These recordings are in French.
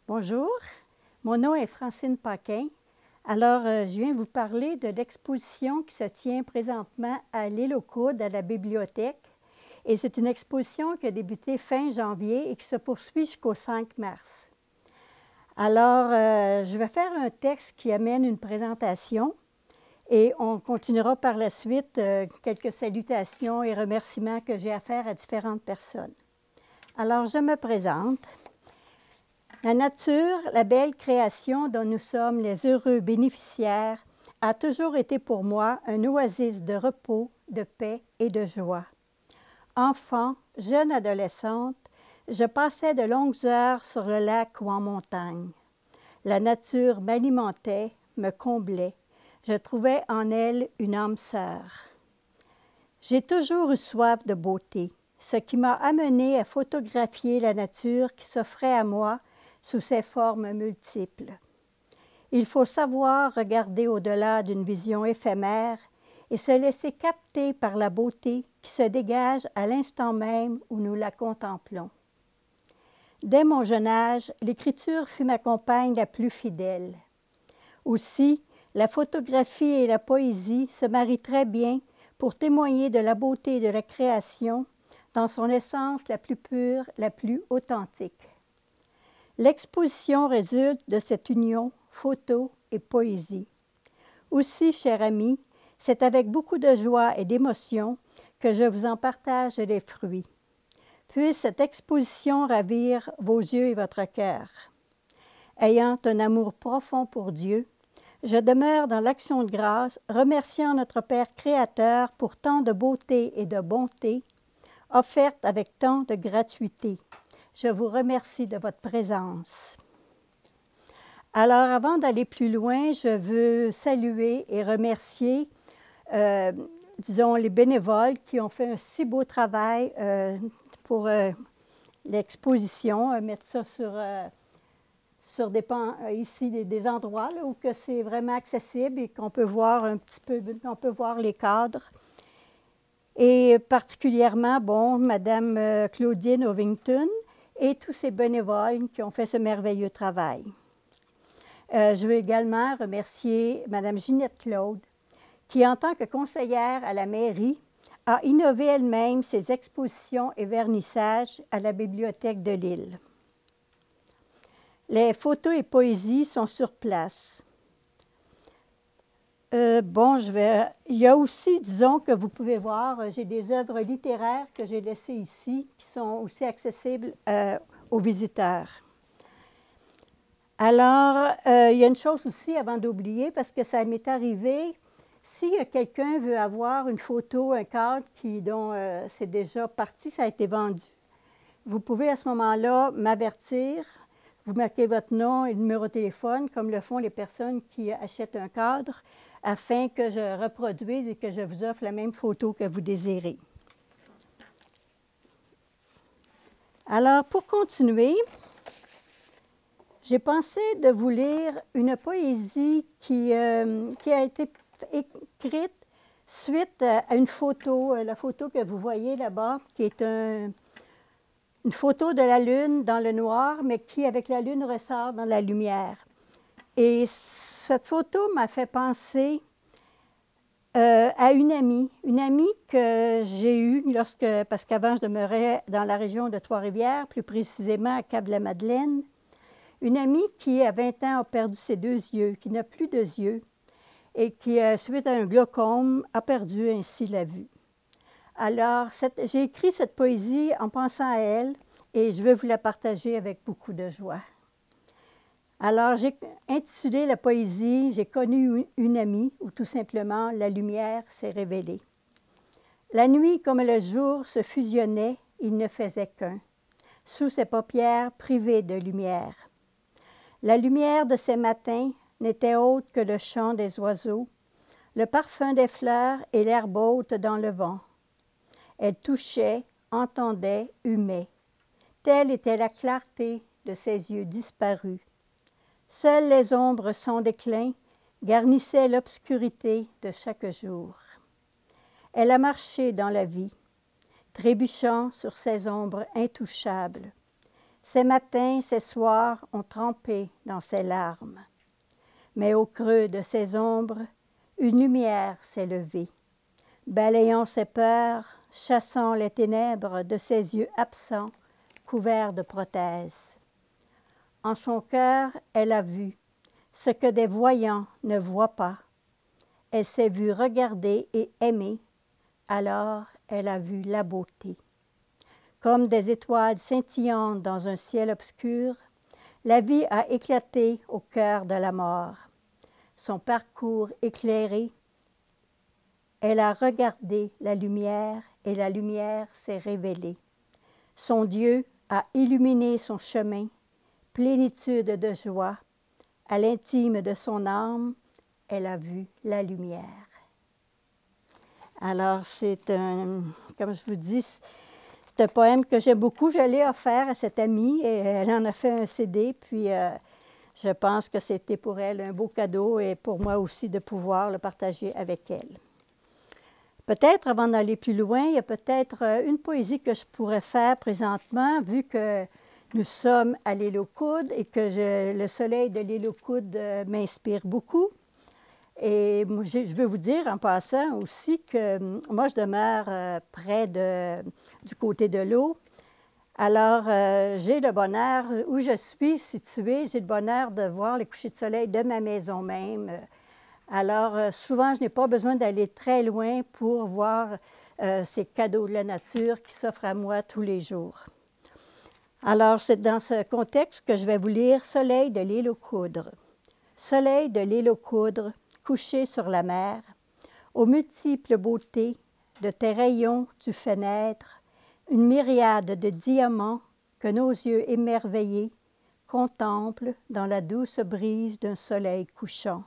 Bonjour, mon nom est Francine Paquin. Alors, je viens vous parler de l'exposition qui se tient présentement à l'Île aux Coudes, à la bibliothèque. Et c'est une exposition qui a débuté fin janvier et qui se poursuit jusqu'au 5 mars. Alors, je vais faire un texte qui amène une présentation et on continuera par la suite quelques salutations et remerciements que j'ai à faire à différentes personnes. Alors, je me présente. La nature, la belle création dont nous sommes les heureux bénéficiaires, a toujours été pour moi un oasis de repos, de paix et de joie. Enfant, jeune adolescente, je passais de longues heures sur le lac ou en montagne. La nature m'alimentait, me comblait. Je trouvais en elle une âme sœur. J'ai toujours eu soif de beauté, ce qui m'a amené à photographier la nature qui s'offrait à moi sous ses formes multiples. Il faut savoir regarder au-delà d'une vision éphémère et se laisser capter par la beauté qui se dégage à l'instant même où nous la contemplons. Dès mon jeune âge, l'écriture fut ma compagne la plus fidèle. Aussi, la photographie et la poésie se marient très bien pour témoigner de la beauté de la création dans son essence la plus pure, la plus authentique. L'exposition résulte de cette union photo et poésie. Aussi, chers amis, c'est avec beaucoup de joie et d'émotion que je vous en partage les fruits. Puisse cette exposition ravir vos yeux et votre cœur. Ayant un amour profond pour Dieu, je demeure dans l'action de grâce, remerciant notre Père Créateur pour tant de beauté et de bonté, offertes avec tant de gratuité. Je vous remercie de votre présence. Alors, avant d'aller plus loin, je veux saluer et remercier, disons, les bénévoles qui ont fait un si beau travail pour l'exposition, mettre ça sur ici des endroits là, où que c'est vraiment accessible et qu'on peut voir un petit peu, on peut voir les cadres. Et particulièrement, bon, Madame Claudine Ovington, et tous ces bénévoles qui ont fait ce merveilleux travail. Je veux également remercier Mme Ginette Claude, qui, en tant que conseillère à la mairie, a innové elle-même ses expositions et vernissages à la bibliothèque de l'île. Les photos et poésies sont sur place. Il y a aussi, disons, que vous pouvez voir, j'ai des œuvres littéraires que j'ai laissées ici, qui sont aussi accessibles aux visiteurs. Alors, il y a une chose aussi avant d'oublier, parce que ça m'est arrivé, si quelqu'un veut avoir une photo, un cadre dont c'est déjà parti, ça a été vendu, vous pouvez à ce moment-là m'avertir, vous marquez votre nom et le numéro de téléphone, comme le font les personnes qui achètent un cadre, afin que je reproduise et que je vous offre la même photo que vous désirez. Alors, pour continuer, j'ai pensé de vous lire une poésie qui a été écrite suite à une photo, la photo que vous voyez là-bas, qui est une photo de la Lune dans le noir, mais qui, avec la Lune, ressort dans la lumière. Et cette photo m'a fait penser à une amie que j'ai eue parce qu'avant je demeurais dans la région de Trois-Rivières, plus précisément à Cap-de-la-Madeleine. Une amie qui, à 20 ans, a perdu ses deux yeux, qui n'a plus de yeux et qui, suite à un glaucome, a perdu ainsi la vue. Alors, j'ai écrit cette poésie en pensant à elle et je veux vous la partager avec beaucoup de joie. Alors, j'ai intitulé la poésie « J'ai connu une amie » ou tout simplement « La lumière s'est révélée ». La nuit comme le jour se fusionnaient, il ne faisait qu'un, sous ses paupières privées de lumière. La lumière de ces matins n'était autre que le chant des oiseaux, le parfum des fleurs et l'herbe haute dans le vent. Elle touchait, entendait, humait. Telle était la clarté de ses yeux disparus. Seules les ombres sans déclin garnissaient l'obscurité de chaque jour. Elle a marché dans la vie, trébuchant sur ces ombres intouchables. Ces matins, ces soirs ont trempé dans ses larmes. Mais au creux de ses ombres, une lumière s'est levée, balayant ses peurs, chassant les ténèbres de ses yeux absents, couverts de prothèses. En son cœur, elle a vu ce que des voyants ne voient pas. Elle s'est vue regarder et aimer, alors elle a vu la beauté. Comme des étoiles scintillantes dans un ciel obscur, la vie a éclaté au cœur de la mort. Son parcours éclairé, elle a regardé la lumière et la lumière s'est révélée. Son Dieu a illuminé son chemin, plénitude de joie. À l'intime de son âme, elle a vu la lumière. Alors, c'est un, comme je vous dis, c'est un poème que j'aime beaucoup. Je l'ai offert à cette amie et elle en a fait un CD. Puis, je pense que c'était pour elle un beau cadeau et pour moi aussi de pouvoir le partager avec elle. Peut-être, avant d'aller plus loin, il y a peut-être une poésie que je pourrais faire présentement, vu que nous sommes à l'île aux Coudes et que le soleil de l'île aux Coudes m'inspire beaucoup. Et je veux vous dire en passant aussi que moi, je demeure près du côté de l'eau. Alors, j'ai le bonheur, où je suis située, j'ai le bonheur de voir les couchers de soleil de ma maison même. Alors, souvent, je n'ai pas besoin d'aller très loin pour voir ces cadeaux de la nature qui s'offrent à moi tous les jours. Alors, c'est dans ce contexte que je vais vous lire « Soleil de l'île aux Coudres ». Soleil de l'île aux Coudres, couché sur la mer, aux multiples beautés de tes rayons tu fais naître une myriade de diamants que nos yeux émerveillés contemplent dans la douce brise d'un soleil couchant.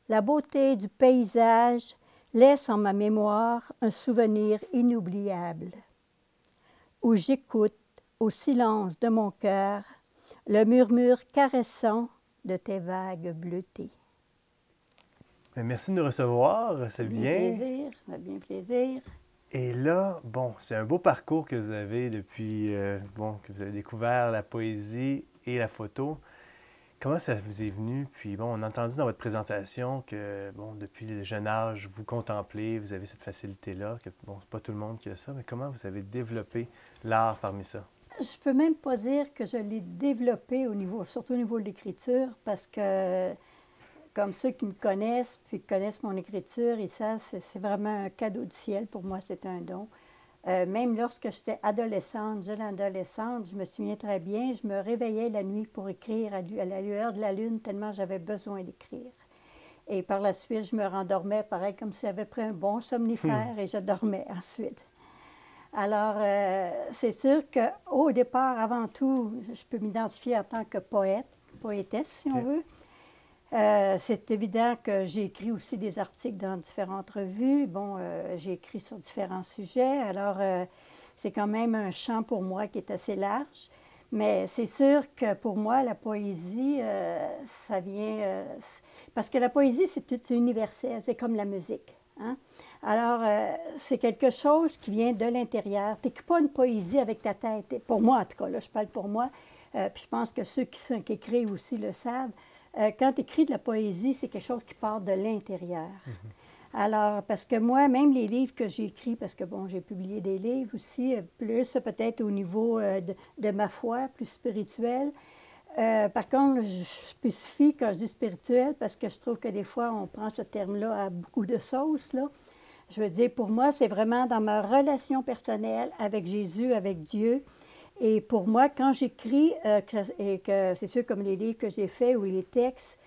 La beauté du paysage laisse en ma mémoire un souvenir inoubliable, où j'écoute au silence de mon cœur le murmure caressant de tes vagues bleutées. Merci de nous recevoir, c'est bien. Plaisir, ça fait bien plaisir. Et là, bon, c'est un beau parcours que vous avez depuis, que vous avez découvert la poésie et la photo. Comment ça vous est venu? Puis bon, on a entendu dans votre présentation que, bon, depuis le jeune âge, vous contemplez, vous avez cette facilité-là, que, bon, c'est pas tout le monde qui a ça, mais comment vous avez développé l'art parmi ça? Je peux même pas dire que je l'ai développé surtout au niveau de l'écriture, parce que comme ceux qui me connaissent, puis connaissent mon écriture, ils savent, c'est vraiment un cadeau du ciel. Pour moi, c'est un don. Même lorsque j'étais adolescente, jeune adolescente, je me souviens très bien, je me réveillais la nuit pour écrire à la lueur de la lune, tellement j'avais besoin d'écrire. Et par la suite, je me rendormais, pareil, comme si j'avais pris un bon somnifère, et je dormais ensuite. Alors, c'est sûr qu'au départ, avant tout, je peux m'identifier en tant que poète, poétesse, si on veut. C'est évident que j'ai écrit aussi des articles dans différentes revues. Bon, j'ai écrit sur différents sujets. Alors, c'est quand même un champ pour moi qui est assez large. Mais c'est sûr que pour moi, la poésie, ça vient... parce que la poésie, c'est tout universel. C'est comme la musique. Hein? Alors, c'est quelque chose qui vient de l'intérieur. Tu n'écris pas une poésie avec ta tête. Pour moi, en tout cas, là, je parle pour moi. Puis je pense que ceux qui écrivent aussi le savent. Quand tu écris de la poésie, c'est quelque chose qui part de l'intérieur. Alors, parce que moi, même les livres que j'ai écrits, parce que, bon, j'ai publié des livres aussi, plus peut-être au niveau de ma foi, plus spirituelle. Par contre, je spécifie quand je dis spirituel, parce que je trouve que des fois, on prend ce terme-là à beaucoup de sauces, là. Je veux dire, pour moi, c'est vraiment dans ma relation personnelle avec Jésus, avec Dieu. Et pour moi, quand j'écris, et que c'est sûr comme les livres que j'ai faits ou les textes,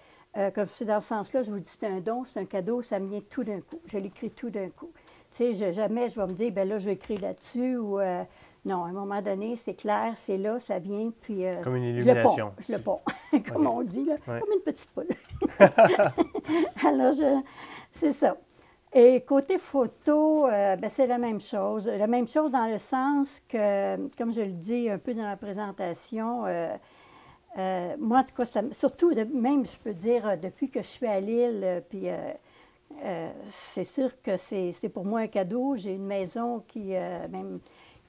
comme c'est dans ce sens-là, je vous dis c'est un don, c'est un cadeau, ça me vient tout d'un coup. Je l'écris tout d'un coup. Tu sais, jamais je vais me dire, bien là, je vais écrire là-dessus ou non, à un moment donné, c'est clair, c'est là, ça vient, puis comme une illumination. Je le ponds, comme on dit, là, comme une petite poule. Alors, c'est ça. Et côté photo, c'est la même chose. La même chose dans le sens que, comme je le dis un peu dans la présentation, moi, en tout cas, surtout, même, je peux dire, depuis que je suis à Lille, puis c'est sûr que c'est pour moi un cadeau. J'ai une maison qui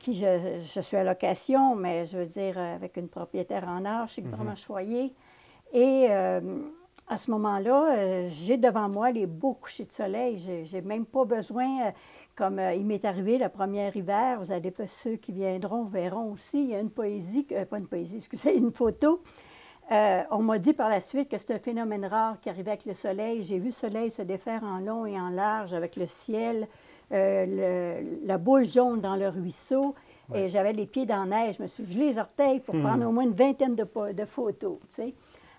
je suis à location, mais je veux dire avec une propriétaire en art, chez Grand Choyer. Et à ce moment-là, j'ai devant moi les beaux couchers de soleil. J'ai même pas besoin, comme il m'est arrivé le premier hiver, vous allez, ceux qui viendront verront aussi, il y a une poésie, pas une poésie, excusez, une photo. On m'a dit par la suite que c'est un phénomène rare qui arrivait avec le soleil. J'ai vu le soleil se défaire en long et en large avec le ciel, la boule jaune dans le ruisseau. Ouais. Et j'avais les pieds dans la neige. Je me suis gelé les orteils pour prendre au moins une vingtaine de photos. Tu sais.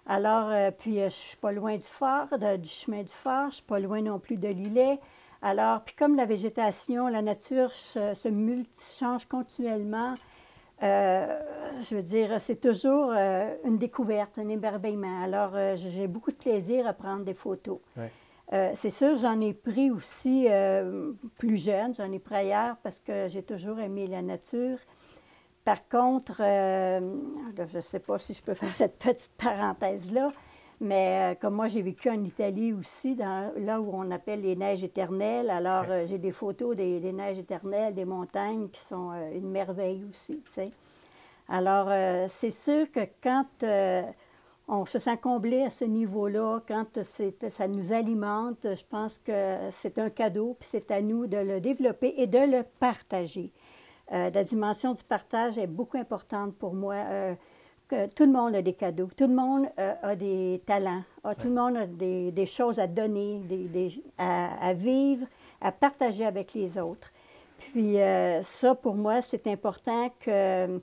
Alors, puis je ne suis pas loin du phare, du chemin du phare. Je ne suis pas loin non plus de l'îlet. Alors, puis comme la végétation, la nature change continuellement, je veux dire, c'est toujours une découverte, un émerveillement. Alors, j'ai beaucoup de plaisir à prendre des photos. Ouais. C'est sûr, j'en ai pris aussi plus jeune, j'en ai pris ailleurs parce que j'ai toujours aimé la nature. Par contre, je ne sais pas si je peux faire cette petite parenthèse-là, mais comme moi, j'ai vécu en Italie aussi, là où on appelle les neiges éternelles. Alors, j'ai des photos des neiges éternelles, des montagnes qui sont une merveille aussi, tu sais. Alors, c'est sûr que quand on se sent comblé à ce niveau-là, quand ça nous alimente, je pense que c'est un cadeau, puis c'est à nous de le développer et de le partager. La dimension du partage est beaucoup importante pour moi. Que tout le monde a des cadeaux, tout le monde a des talents, tout le monde a des choses à donner, à vivre, à partager avec les autres. Puis ça, pour moi, c'est important que...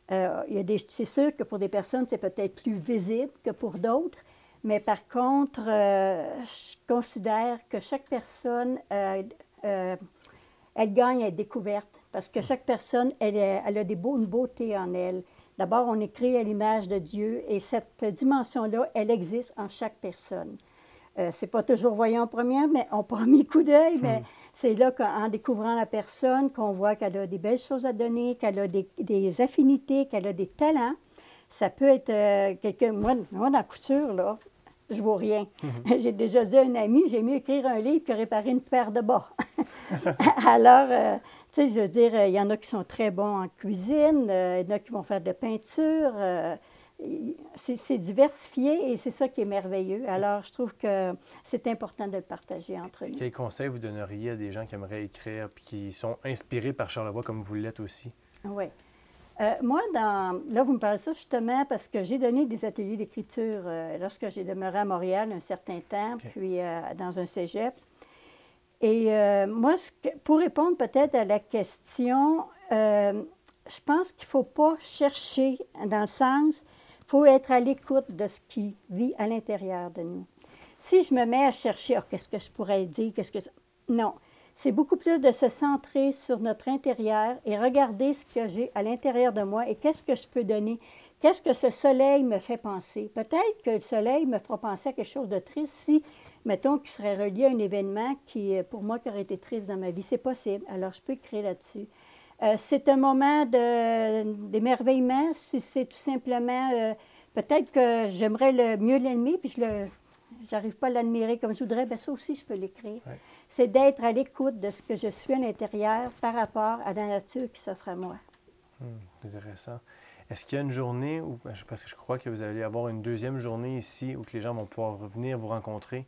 c'est sûr que pour des personnes, c'est peut-être plus visible que pour d'autres, mais par contre, je considère que chaque personne, elle gagne à être découverte, parce que chaque personne, elle a une beauté en elle. D'abord, on est créé à l'image de Dieu, et cette dimension-là, elle existe en chaque personne. C'est pas toujours voyant au premier coup d'œil, mais c'est là qu'en découvrant la personne, qu'on voit qu'elle a des belles choses à donner, qu'elle a des affinités, qu'elle a des talents. Ça peut être quelqu'un... Moi, dans la couture, là, je vaux rien. J'ai déjà dit à une amie, j'ai mieux écrire un livre que réparer une paire de bas. Alors, tu sais, je veux dire, il y en a qui sont très bons en cuisine, il y en a qui vont faire de la peinture. C'est diversifié et c'est ça qui est merveilleux. Alors, je trouve que c'est important de le partager entre nous. Quels conseils vous donneriez à des gens qui aimeraient écrire et qui sont inspirés par Charlevoix comme vous l'êtes aussi? Oui. Moi, là, vous me parlez de ça justement parce que j'ai donné des ateliers d'écriture lorsque j'ai demeuré à Montréal un certain temps, puis dans un cégep. Et moi, pour répondre peut-être à la question, je pense qu'il ne faut pas chercher dans le sens, il faut être à l'écoute de ce qui vit à l'intérieur de nous. Si je me mets à chercher, qu'est-ce que je pourrais dire, non. C'est beaucoup plus de se centrer sur notre intérieur et regarder ce que j'ai à l'intérieur de moi et qu'est-ce que je peux donner. Qu'est-ce que ce soleil me fait penser? Peut-être que le soleil me fera penser à quelque chose de triste si, mettons, qui serait relié à un événement qui, pour moi, qui aurait été triste dans ma vie. C'est possible. Alors, je peux écrire là-dessus. C'est un moment d'émerveillement. Si c'est tout simplement... peut-être que j'aimerais mieux l'aimer, puis je n'arrive pas à l'admirer comme je voudrais, bien ça aussi, je peux l'écrire. Ouais. C'est d'être à l'écoute de ce que je suis à l'intérieur par rapport à la nature qui s'offre à moi. Intéressant. Est-ce qu'il y a une journée, parce que je crois que vous allez avoir une deuxième journée ici où les gens vont pouvoir venir vous rencontrer.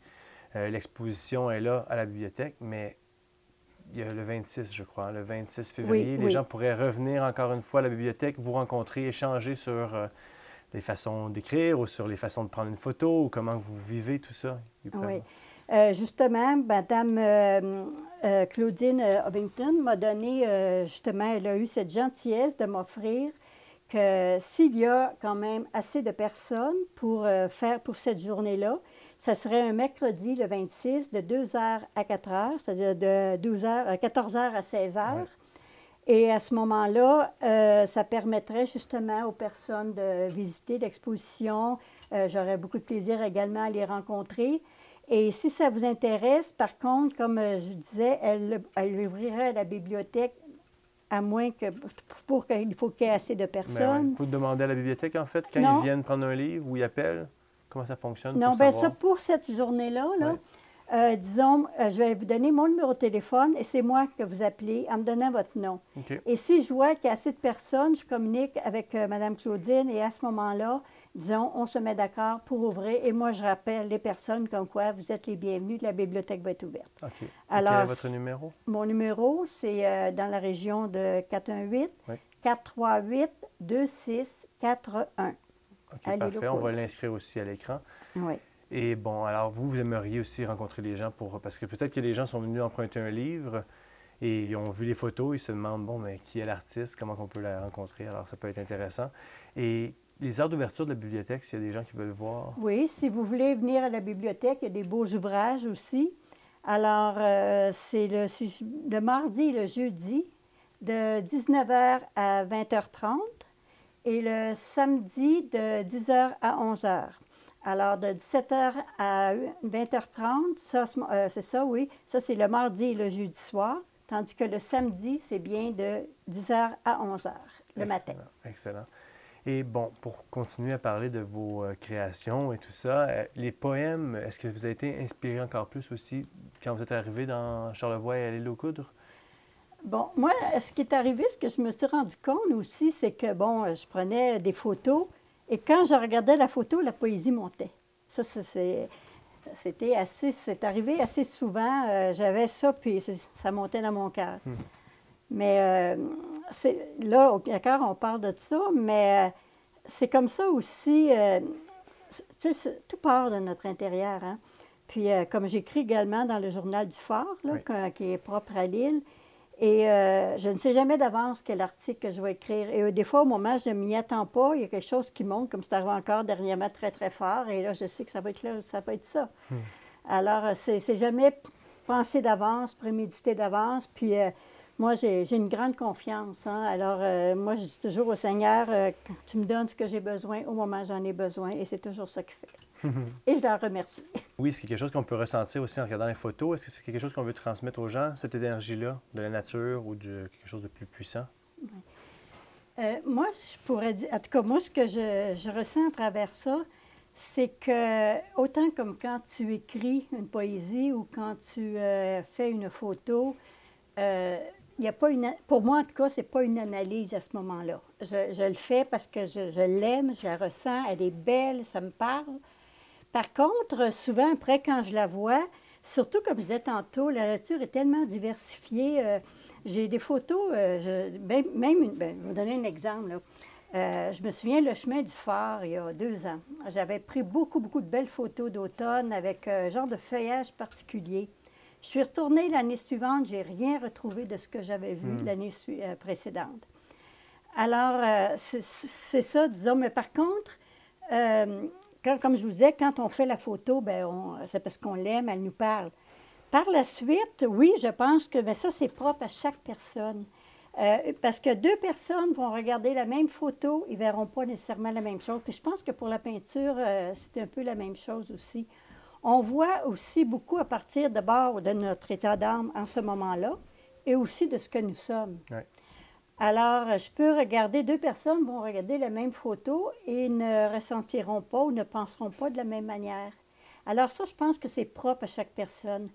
L'exposition est là à la bibliothèque, mais il y a le 26, je crois, le 26 février. Les gens pourraient revenir encore une fois à la bibliothèque, vous rencontrer, échanger sur les façons d'écrire ou sur les façons de prendre une photo ou comment vous vivez tout ça. Oui. Justement, Mme Claudine Ovington m'a donné, justement, elle a eu cette gentillesse de m'offrir que s'il y a quand même assez de personnes pour cette journée-là, ça serait un mercredi, le 26, de 2h à 4h, c'est-à-dire de 14h à 16h. Ouais. Et à ce moment-là, ça permettrait justement aux personnes de visiter l'exposition. J'aurais beaucoup de plaisir également à les rencontrer. Et si ça vous intéresse, par contre, comme je disais, elle ouvrirait la bibliothèque à moins que... il faut qu'il y ait assez de personnes. Il faut demander à la bibliothèque, en fait, quand ils viennent prendre un livre ou ils appellent? Comment ça fonctionne? Non, bien ça, pour cette journée-là, Disons, je vais vous donner mon numéro de téléphone et c'est moi que vous appelez en me donnant votre nom. OK. Et si je vois qu'il y a assez de personnes, je communique avec Mme Claudine et à ce moment-là, disons, on se met d'accord pour ouvrir et moi, je rappelle les personnes comme quoi vous êtes les bienvenus, la bibliothèque va être ouverte. OK. Et Alors, quel est votre numéro? Mon numéro, c'est dans la région de 418 Oui. 438 2641. OK, Allez, parfait. là, On va l'inscrire aussi à l'écran. Oui. Et bon, alors vous aimeriez aussi rencontrer les gens parce que peut-être que les gens sont venus emprunter un livre et ils ont vu les photos, ils se demandent, bon, mais qui est l'artiste, comment on peut la rencontrer? Alors, ça peut être intéressant. Et les heures d'ouverture de la bibliothèque, s'il y a des gens qui veulent voir. Oui, si vous voulez venir à la bibliothèque, il y a des beaux ouvrages aussi. Alors, c'est le mardi et le jeudi de 19h à 20h30 et le samedi de 10h à 11h. Alors, de 17h à 20h30, c'est ça, oui. Ça, c'est le mardi et le jeudi soir. Tandis que le samedi, c'est bien de 10h à 11h le matin. Excellent. Et bon, pour continuer à parler de vos créations et tout ça, les poèmes, est-ce que vous avez été inspiré encore plus aussi quand vous êtes arrivé dans Charlevoix et à l'île aux Coudres? Bon, moi, ce qui est arrivé, ce que je me suis rendu compte aussi, c'est que, bon, je prenais des photos et quand je regardais la photo, la poésie montait. Ça, c'est arrivé assez souvent. J'avais ça, puis ça montait dans mon cœur. Mais là, au cœur, on parle de ça, mais c'est comme ça aussi. Tu sais, tout part de notre intérieur. Hein? Puis, comme j'écris également dans le journal du Phare, là, Oui. qui est propre à l'île, et je ne sais jamais d'avance quel article que je vais écrire. Et des fois, au moment où je ne m'y attends pas, il y a quelque chose qui monte, comme c'est arrivé encore dernièrement très, très fort. Et là, je sais que ça va être là, ça va être ça. Alors, c'est jamais pensé d'avance, prémédité d'avance. Puis, moi, j'ai une grande confiance. Hein? Alors, moi, je dis toujours au Seigneur, tu me donnes ce que j'ai besoin au moment où j'en ai besoin. Et c'est toujours ça qu'il fait. Et je l'en remercie. Oui, c'est quelque chose qu'on peut ressentir aussi en regardant les photos. Est-ce que c'est quelque chose qu'on veut transmettre aux gens, cette énergie-là, de la nature ou de quelque chose de plus puissant? Moi, je pourrais dire, en tout cas, moi, ce que je ressens à travers ça, c'est que autant comme quand tu écris une poésie ou quand tu fais une photo, il y a pas pour moi, en tout cas, c'est pas une analyse à ce moment-là. Je le fais parce que je l'aime, je la ressens, elle est belle, ça me parle. Par contre, souvent, après, quand je la vois, surtout comme je disais tantôt, la nature est tellement diversifiée. J'ai des photos, ben, je vais vous donner un exemple. Là. Je me souviens le chemin du phare il y a 2 ans. J'avais pris beaucoup, beaucoup de belles photos d'automne avec un genre de feuillage particulier. Je suis retournée l'année suivante, je n'ai rien retrouvé de ce que j'avais vu l'année précédente. Alors, c'est ça, disons. Mais par contre, comme je vous disais, quand on fait la photo, c'est parce qu'on l'aime, elle nous parle. Par la suite, oui, je pense que mais ça, c'est propre à chaque personne. Parce que 2 personnes vont regarder la même photo, ils ne verront pas nécessairement la même chose. Puis je pense que pour la peinture, c'est un peu la même chose aussi. On voit aussi beaucoup à partir d'abord de notre état d'âme en ce moment-là et aussi de ce que nous sommes. Ouais. Alors, je peux regarder, 2 personnes vont regarder la même photo et ne ressentiront pas ou ne penseront pas de la même manière. Alors ça, je pense que c'est propre à chaque personne.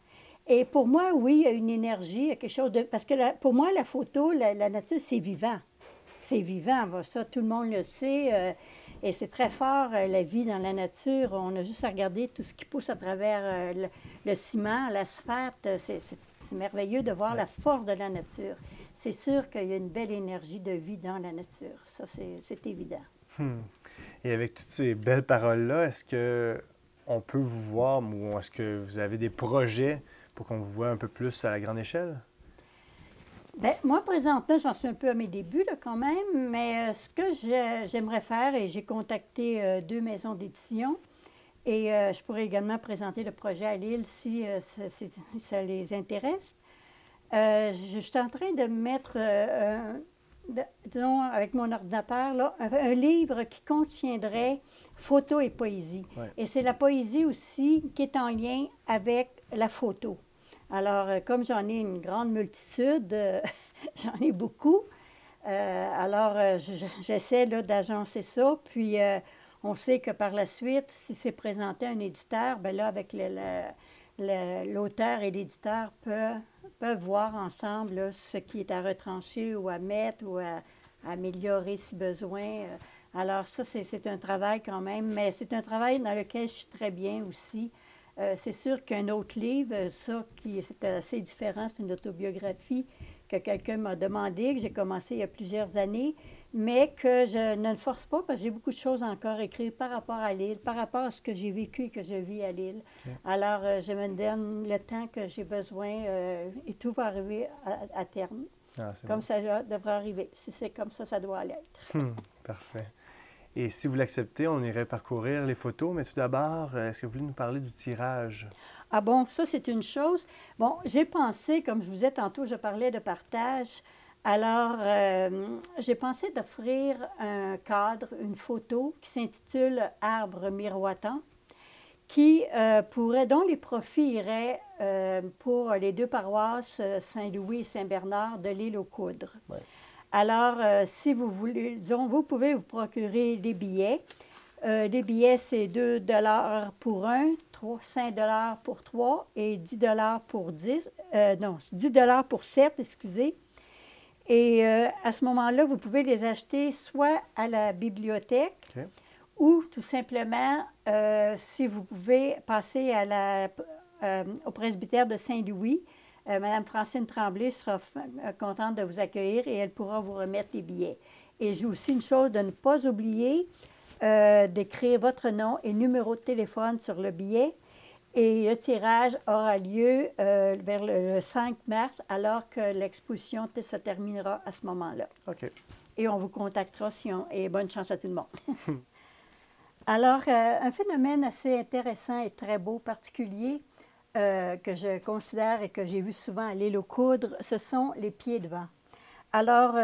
Et pour moi, oui, il y a une énergie, il y a quelque chose de... Parce que pour moi, la photo, la nature, c'est vivant. C'est vivant, ça, tout le monde le sait. Et c'est très fort, la vie dans la nature. On a juste à regarder tout ce qui pousse à travers le ciment, l'asphalte. C'est merveilleux de voir la force de la nature. C'est sûr qu'il y a une belle énergie de vie dans la nature. Ça, c'est évident. Et avec toutes ces belles paroles-là, est-ce qu'on peut vous voir ou est-ce que vous avez des projets pour qu'on vous voit un peu plus à la grande échelle? Bien, moi, présentement, j'en suis un peu à mes débuts là, quand même, mais ce que j'aimerais faire, et j'ai contacté 2 maisons d'édition, et je pourrais également présenter le projet à Lille si ça les intéresse. Je suis en train de mettre, disons, avec mon ordinateur, là, un livre qui contiendrait photo et poésie. Ouais. Et c'est la poésie aussi qui est en lien avec la photo. Alors, comme j'en ai une grande multitude, j'en ai beaucoup, alors j'essaie d'agencer ça. Puis, on sait que par la suite, si c'est présenté à un éditeur, bien là, avec l'auteur et l'éditeur peuvent voir ensemble là, ce qui est à retrancher ou à mettre ou à améliorer si besoin. Alors ça, c'est un travail quand même, mais c'est un travail dans lequel je suis très bien aussi. C'est sûr qu'un autre livre, c'est assez différent, c'est une autobiographie que quelqu'un m'a demandé, que j'ai commencé il y a plusieurs années, mais que je ne le force pas parce que j'ai beaucoup de choses encore écrites par rapport à l'île, par rapport à ce que j'ai vécu et que je vis à l'île. Okay. Alors, je me donne le temps que j'ai besoin et tout va arriver à terme. Comme ça devrait arriver. Si c'est comme ça doit l'être. Parfait. Et si vous l'acceptez, on irait parcourir les photos, mais tout d'abord, est-ce que vous voulez nous parler du tirage? Ah bon, ça c'est une chose. Bon, j'ai pensé, comme je vous disais tantôt, je parlais de partage. Alors, j'ai pensé d'offrir un cadre, une photo qui s'intitule « Arbre miroitant », dont les profits iraient pour les deux paroisses Saint-Louis et Saint-Bernard de l'île aux Coudres. Ouais. Alors, si vous voulez, disons, vous pouvez vous procurer des billets. Les billets, c'est 2 $ pour un, 5 $ pour 3 et 10 $ pour 10. Non, 10 $ pour 7, excusez. Et à ce moment-là, vous pouvez les acheter soit à la bibliothèque, okay, ou tout simplement, si vous pouvez passer au presbytère de Saint-Louis, Mme Francine Tremblay sera contente de vous accueillir et elle pourra vous remettre les billets. Et j'ai aussi une chose de ne pas oublier, d'écrire votre nom et numéro de téléphone sur le billet. Et le tirage aura lieu vers le 5 mars, alors que l'exposition se terminera à ce moment-là. OK. Et on vous contactera et bonne chance à tout le monde. Alors, un phénomène assez intéressant et très beau, particulier, que je considère et que j'ai vu souvent à l'île aux Coudres, ce sont les pieds de vent. Alors,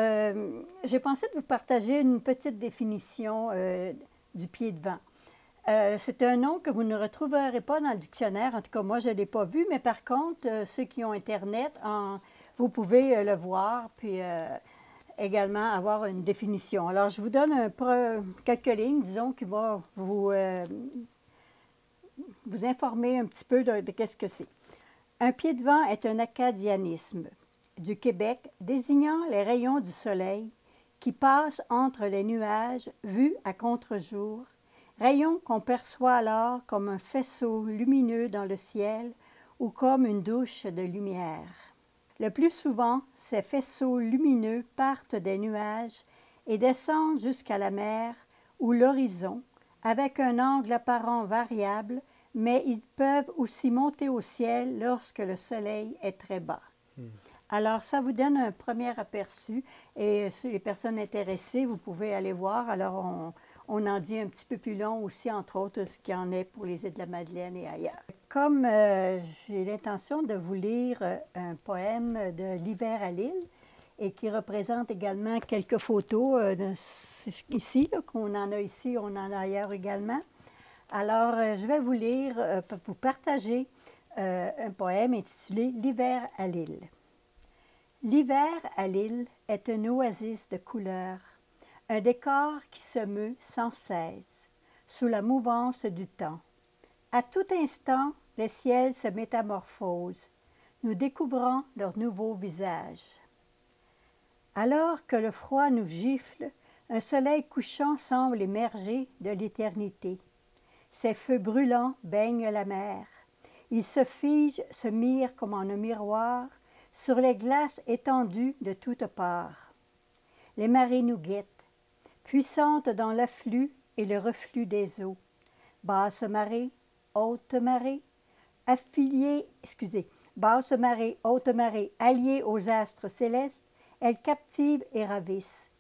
j'ai pensé de vous partager une petite définition du pied de vent. C'est un nom que vous ne retrouverez pas dans le dictionnaire, en tout cas moi je ne l'ai pas vu, mais par contre, ceux qui ont Internet, vous pouvez le voir, puis également avoir une définition. Alors, je vous donne quelques lignes, disons, qui vont vous informer un petit peu de qu'est-ce que c'est. Un pied de vent est un acadianisme du Québec désignant les rayons du soleil qui passent entre les nuages vus à contre-jour, rayons qu'on perçoit alors comme un faisceau lumineux dans le ciel ou comme une douche de lumière. Le plus souvent, ces faisceaux lumineux partent des nuages et descendent jusqu'à la mer ou l'horizon avec un angle apparent variable, mais ils peuvent aussi monter au ciel lorsque le soleil est très bas. Alors, ça vous donne un premier aperçu et si les personnes intéressées, vous pouvez aller voir. Alors, on en dit un petit peu plus long aussi, entre autres, ce qu'il y en est pour les îles de la Madeleine et ailleurs. Comme j'ai l'intention de vous lire un poème de l'hiver à l'île et qui représente également quelques photos ici, qu'on en a ici, on en a ailleurs également. Alors, je vais vous lire, pour vous partager un poème intitulé « L'hiver à l'île ». L'hiver à l'île est une oasis de couleurs, un décor qui se meut sans cesse, sous la mouvance du temps. À tout instant, les ciels se métamorphosent, nous découvrant leurs nouveaux visages. Alors que le froid nous gifle, un soleil couchant semble émerger de l'éternité. Ses feux brûlants baignent la mer. Ils se figent, se mirent comme en un miroir, sur les glaces étendues de toutes parts. Les marées nous guettent, puissantes dans l'afflux et le reflux des eaux. Basse marée, haute marée, basse marée, haute marée, alliées aux astres célestes, elles captivent et ravissent.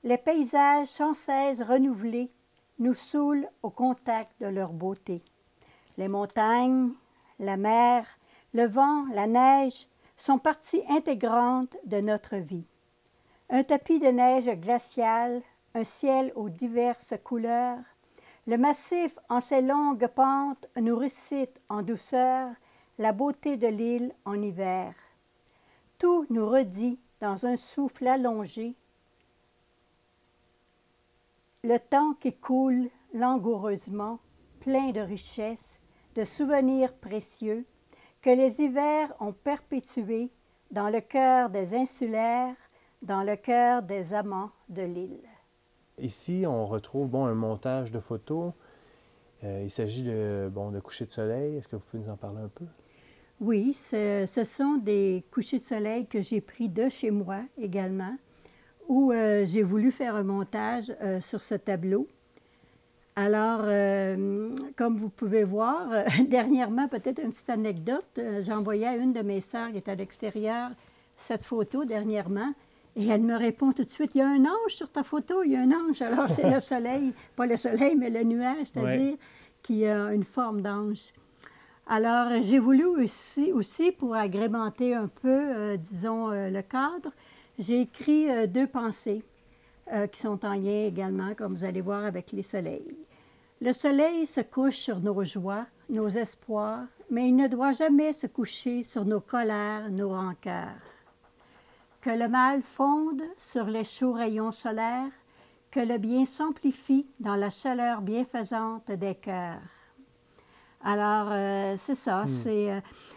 Les paysages sans cesse renouvelés nous saoulent au contact de leur beauté. Les montagnes, la mer, le vent, la neige sont partie intégrante de notre vie. Un tapis de neige glaciale, un ciel aux diverses couleurs, le massif en ses longues pentes nous récite en douceur la beauté de l'île en hiver. Tout nous redit dans un souffle allongé le temps qui coule langoureusement, plein de richesses, de souvenirs précieux que les hivers ont perpétués dans le cœur des insulaires, dans le cœur des amants de l'île. Ici, on retrouve bon, un montage de photos. Il s'agit de coucher de soleil. Est-ce que vous pouvez nous en parler un peu? Oui, ce sont des couchers de soleil que j'ai pris de chez moi également, où j'ai voulu faire un montage sur ce tableau. Alors, comme vous pouvez voir, dernièrement, peut-être une petite anecdote, j'ai envoyé à une de mes sœurs qui est à l'extérieur cette photo dernièrement, et elle me répond tout de suite, « Il y a un ange sur ta photo, il y a un ange. » Alors, c'est le soleil, pas le soleil, mais le nuage, c'est-à-dire qui a une forme d'ange. Alors, j'ai voulu aussi, pour agrémenter un peu, disons, le cadre, j'ai écrit 2 pensées qui sont en lien également, comme vous allez voir, avec les soleils. Le soleil se couche sur nos joies, nos espoirs, mais il ne doit jamais se coucher sur nos colères, nos rancœurs. Que le mal fonde sur les chauds rayons solaires, que le bien s'amplifie dans la chaleur bienfaisante des cœurs. Alors, c'est ça,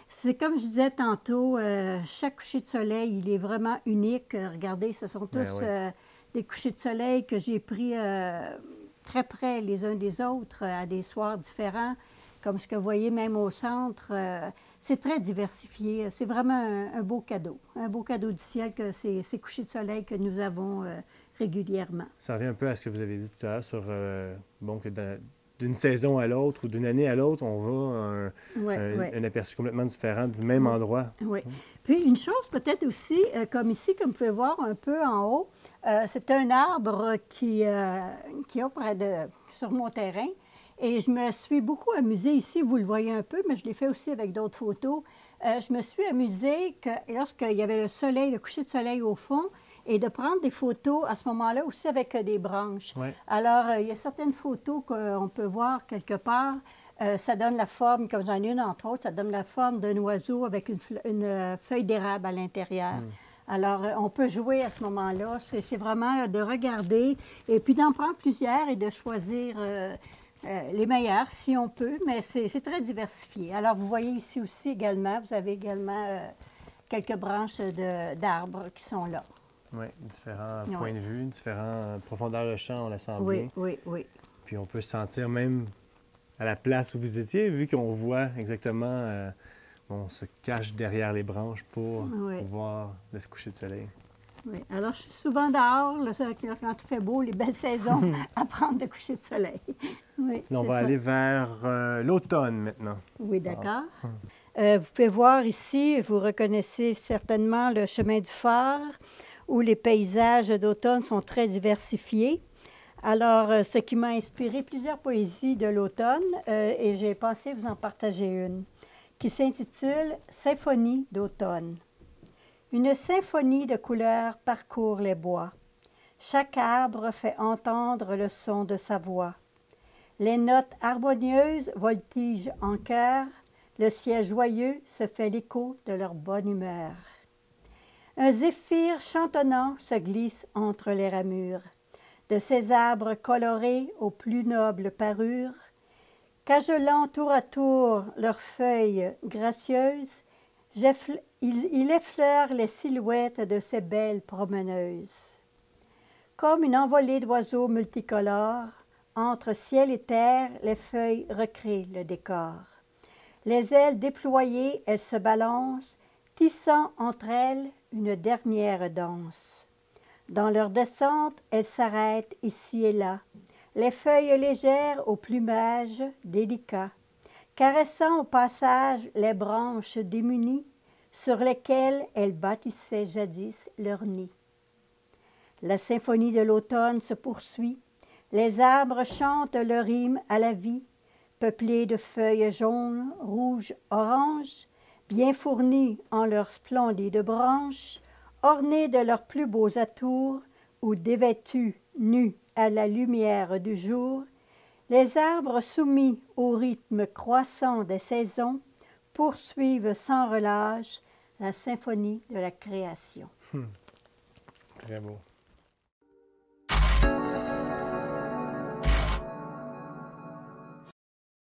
c'est comme je disais tantôt, chaque coucher de soleil, il est vraiment unique. Regardez, ce sont tous des couchers de soleil que j'ai pris très près les uns des autres, à des soirs différents, comme ce que vous voyez même au centre. C'est très diversifié. C'est vraiment un beau cadeau du ciel, que ces couchers de soleil que nous avons régulièrement. Ça revient un peu à ce que vous avez dit tout à l'heure sur, que d'une saison à l'autre ou d'une année à l'autre, on va un aperçu complètement différent du même endroit. Oui. Puis une chose peut-être aussi, comme ici, comme vous pouvez voir un peu en haut, c'est un arbre qui est près sur mon terrain. Et je me suis beaucoup amusée ici, vous le voyez un peu, mais je l'ai fait aussi avec d'autres photos. Je me suis amusée que lorsqu'il y avait le soleil, le coucher de soleil au fond, et de prendre des photos à ce moment-là aussi avec des branches. Ouais. Alors, il y a certaines photos qu'on peut voir quelque part. Ça donne la forme, comme j'en ai une entre autres, ça donne la forme d'un oiseau avec une feuille d'érable à l'intérieur. Alors, on peut jouer à ce moment-là. C'est vraiment de regarder et puis d'en prendre plusieurs et de choisir les meilleurs si on peut, mais c'est très diversifié. Alors, vous voyez ici aussi également, vous avez également quelques branches d'arbres qui sont là. Oui, différents points de vue, différentes profondeurs de champ, on la sent bien. Oui. Puis on peut se sentir même à la place où vous étiez, vu qu'on voit exactement, on se cache derrière les branches pour voir le coucher de soleil. Oui, alors je suis souvent dehors, là, quand il fait beau, les belles saisons, à prendre le coucher de soleil. Oui, on va aller vers l'automne maintenant. Oui, d'accord. Vous pouvez voir ici, vous reconnaissez certainement le chemin du phare, où les paysages d'automne sont très diversifiés. Alors, ce qui m'a inspiré plusieurs poésies de l'automne, et j'ai pensé vous en partager une, qui s'intitule « Symphonie d'automne ». Une symphonie de couleurs parcourt les bois. Chaque arbre fait entendre le son de sa voix. Les notes harmonieuses voltigent en chœur, le ciel joyeux se fait l'écho de leur bonne humeur. Un zéphyr chantonnant se glisse entre les ramures de ces arbres colorés aux plus nobles parures, cajolant tour à tour leurs feuilles gracieuses, il effleure les silhouettes de ces belles promeneuses. Comme une envolée d'oiseaux multicolores, entre ciel et terre, les feuilles recréent le décor. Les ailes déployées, elles se balancent, tissant entre elles une dernière danse. Dans leur descente, elles s'arrêtent ici et là, les feuilles légères au plumage délicat, caressant au passage les branches démunies sur lesquelles elles bâtissaient jadis leur nid. La symphonie de l'automne se poursuit, les arbres chantent leur hymne à la vie, peuplés de feuilles jaunes, rouges, oranges, bien fournis en leurs splendides branches, ornés de leurs plus beaux atours, ou dévêtus, nus à la lumière du jour, les arbres soumis au rythme croissant des saisons poursuivent sans relâche la symphonie de la création. Très beau.